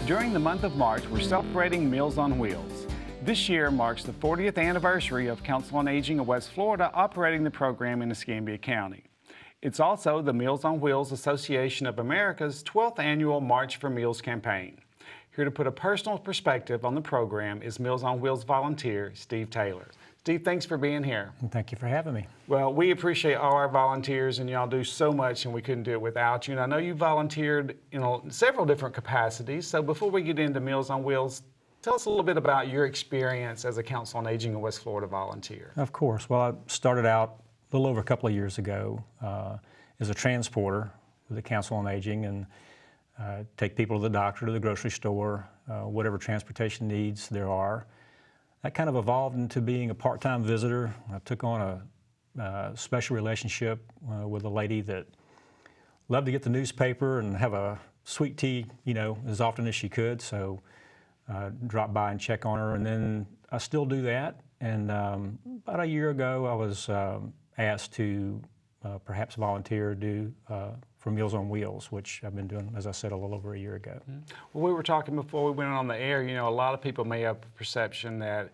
During the month of March, we're celebrating Meals on Wheels. This year marks the 40th anniversary of Council on Aging of West Florida operating the program in Escambia County. It's also the Meals on Wheels Association of America's 12th annual March for Meals campaign. Here to put a personal perspective on the program is Meals on Wheels volunteer Steve Taylor. Steve, thanks for being here. Thank you for having me. Well, we appreciate all our volunteers, and y'all do so much, and we couldn't do it without you. And I know you volunteered in several different capacities. So before we get into Meals on Wheels, tell us a little bit about your experience as a Council on Aging of West Florida volunteer. Of course. Well, I started out a little over a couple of years ago as a transporter with the Council on Aging, and take people to the doctor, to the grocery store, whatever transportation needs there are. That kind of evolved into being a part-time visitor. I took on a special relationship with a lady that loved to get the newspaper and have a sweet tea, as often as she could. So drop by and check on her, and then I still do that. And about a year ago, I was asked to perhaps volunteer for Meals on Wheels, which I've been doing, as I said, a little over a year ago. Well, we were talking before we went on the air, a lot of people may have a perception that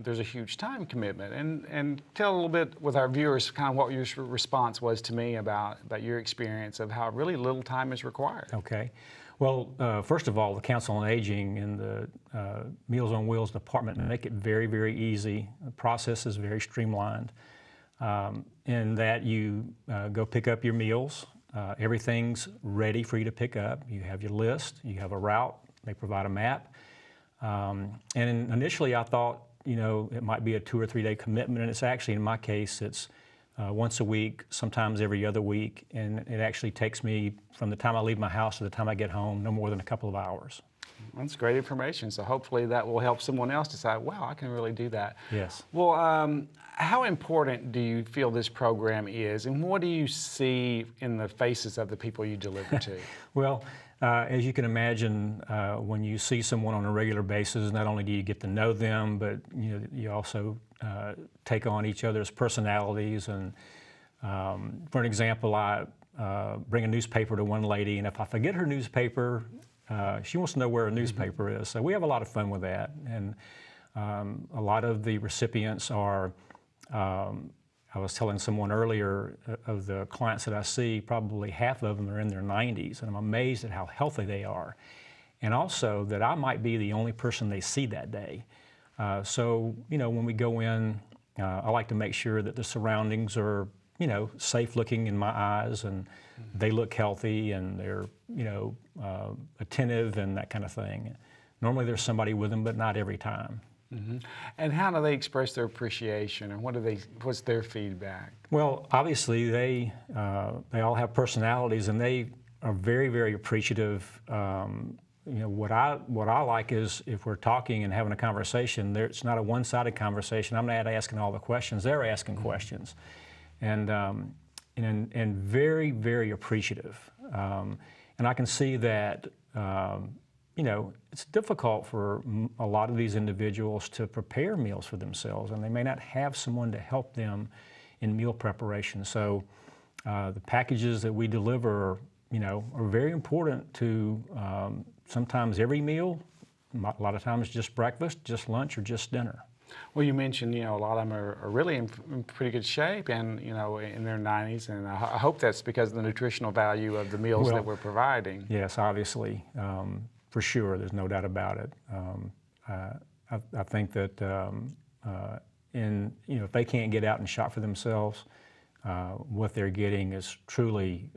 there's a huge time commitment. And tell a little bit with our viewers kind of what your response was to me about your experience of how really little time is required. Okay. Well, first of all, the Council on Aging and the Meals on Wheels department make it very, very easy. The process is very streamlined in that you go pick up your meals. Everything's ready for you to pick up. You have your list, you have a route, they provide a map. And initially I thought, it might be a 2 or 3 day commitment, and it's actually, in my case, it's once a week, sometimes every other week, and it actually takes me from the time I leave my house to the time I get home, no more than a couple of hours. That's great information. So hopefully that will help someone else decide, wow, I can really do that. Yes. Well, how important do you feel this program is, and what do you see in the faces of the people you deliver to? Well, as you can imagine, when you see someone on a regular basis, not only do you get to know them, but you also take on each other's personalities. And for an example, I bring a newspaper to one lady, and if I forget her newspaper, she wants to know where a newspaper is. So we have a lot of fun with that. And a lot of the recipients are, I was telling someone earlier, of the clients that I see, probably half of them are in their 90s, and I'm amazed at how healthy they are. And also that I might be the only person they see that day. So, when we go in, I like to make sure that the surroundings are, safe looking in my eyes, and they look healthy, and they're, attentive and that kind of thing. Normally there's somebody with them, but not every time. Mm-hmm. And how do they express their appreciation, and what's their feedback? Well, obviously they all have personalities, and they are very, very appreciative. What I like is, if we're talking and having a conversation, it's not a one-sided conversation. I'm not asking all the questions; they're asking questions, and very, very appreciative. And I can see that. It's difficult for a lot of these individuals to prepare meals for themselves, and they may not have someone to help them in meal preparation. So the packages that we deliver, are very important to sometimes every meal, a lot of times just breakfast, just lunch, or just dinner. Well, you mentioned, a lot of them are really in pretty good shape, and, in their 90s, and I hope that's because of the nutritional value of the meals that we're providing. Yes, obviously. For sure, there's no doubt about it. I think that if they can't get out and shop for themselves, what they're getting is truly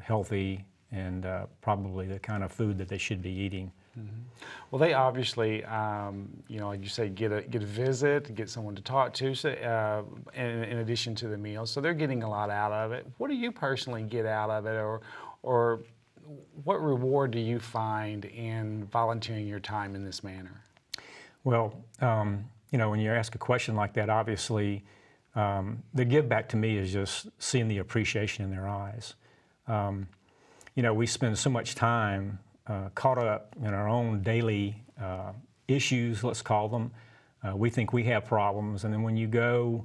healthy and probably the kind of food that they should be eating. Mm-hmm. Well, they obviously, like you say, get a visit, get someone to talk to, so, in addition to the meals. So they're getting a lot out of it. What do you personally get out of it, or what reward do you find in volunteering your time in this manner? Well, when you ask a question like that, obviously, the give back to me is just seeing the appreciation in their eyes. We spend so much time caught up in our own daily issues, let's call them. We think we have problems, and then when you go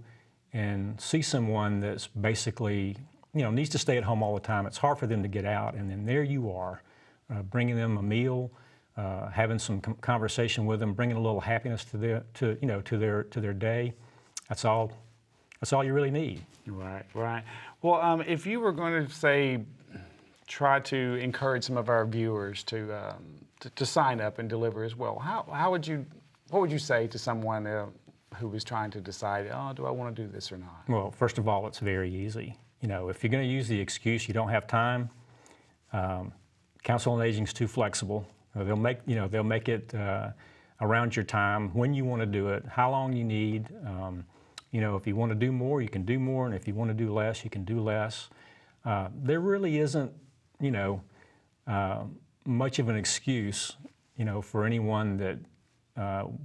and see someone that's basically needs to stay at home all the time, it's hard for them to get out, and then there you are, bringing them a meal, having some conversation with them, bringing a little happiness to their day. That's all you really need. Right, right. Well, if you were going to say, try to encourage some of our viewers to sign up and deliver as well, what would you say to someone who was trying to decide, oh, do I want to do this or not? Well, first of all, it's very easy. If you're going to use the excuse you don't have time, Council on Aging is too flexible. They'll make it around your time, when you want to do it, how long you need. If you want to do more, you can do more, and if you want to do less, you can do less. There really isn't, much of an excuse, for anyone that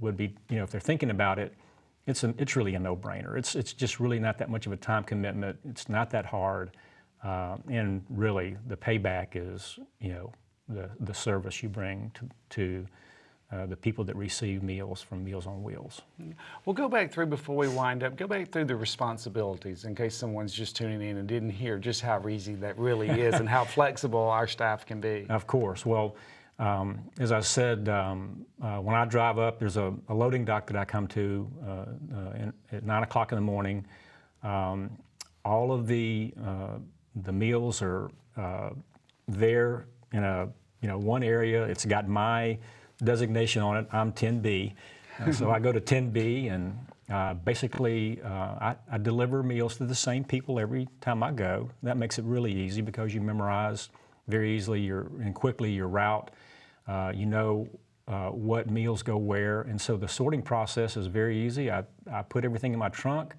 would be, if they're thinking about it. It's really a no-brainer. It's just really not that much of a time commitment. It's not that hard, and really the payback is, the service you bring to the people that receive meals from Meals on Wheels. Well, go back through, before we wind up, go back through the responsibilities in case someone's just tuning in and didn't hear just how easy that really is and how flexible our staff can be. Of course. Well, as I said, when I drive up, there's a loading dock that I come to at 9 o'clock in the morning. All of the meals are there in one area. It's got my designation on it. I'm 10B. So I go to 10B, and basically I deliver meals to the same people every time I go. That makes it really easy because you memorize very easily and quickly your route. What meals go where, and so the sorting process is very easy. I put everything in my trunk.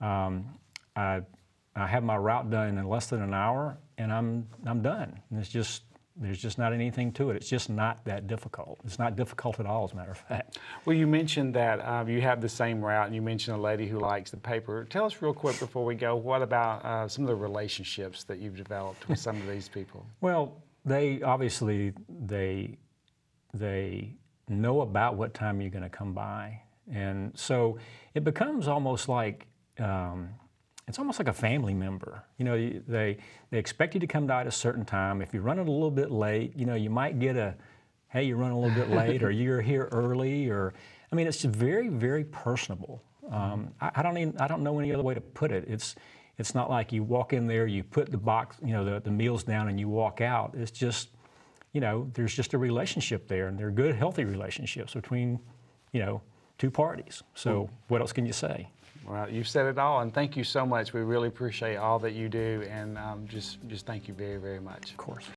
I have my route done in less than an hour, and I'm done. And there's just not anything to it. It's just not that difficult. It's not difficult at all, as a matter of fact. Well, you mentioned that you have the same route, and you mentioned a lady who likes the paper. Tell us real quick before we go, what about some of the relationships that you've developed with some of these people? Well, they obviously know about what time you're going to come by, and so it becomes almost like it's almost like a family member. They expect you to come by at a certain time. If you're running a little bit late, you might get a, hey, you're running a little bit late, or you're here early, or it's very, very personable. I don't know any other way to put it. It's not like you walk in there, you put the box, the meals down, and you walk out. It's just, there's just a relationship there, and they're good, healthy relationships between, two parties. So what else can you say? Well, you've said it all, and thank you so much. We really appreciate all that you do, and just thank you very, very much. Of course.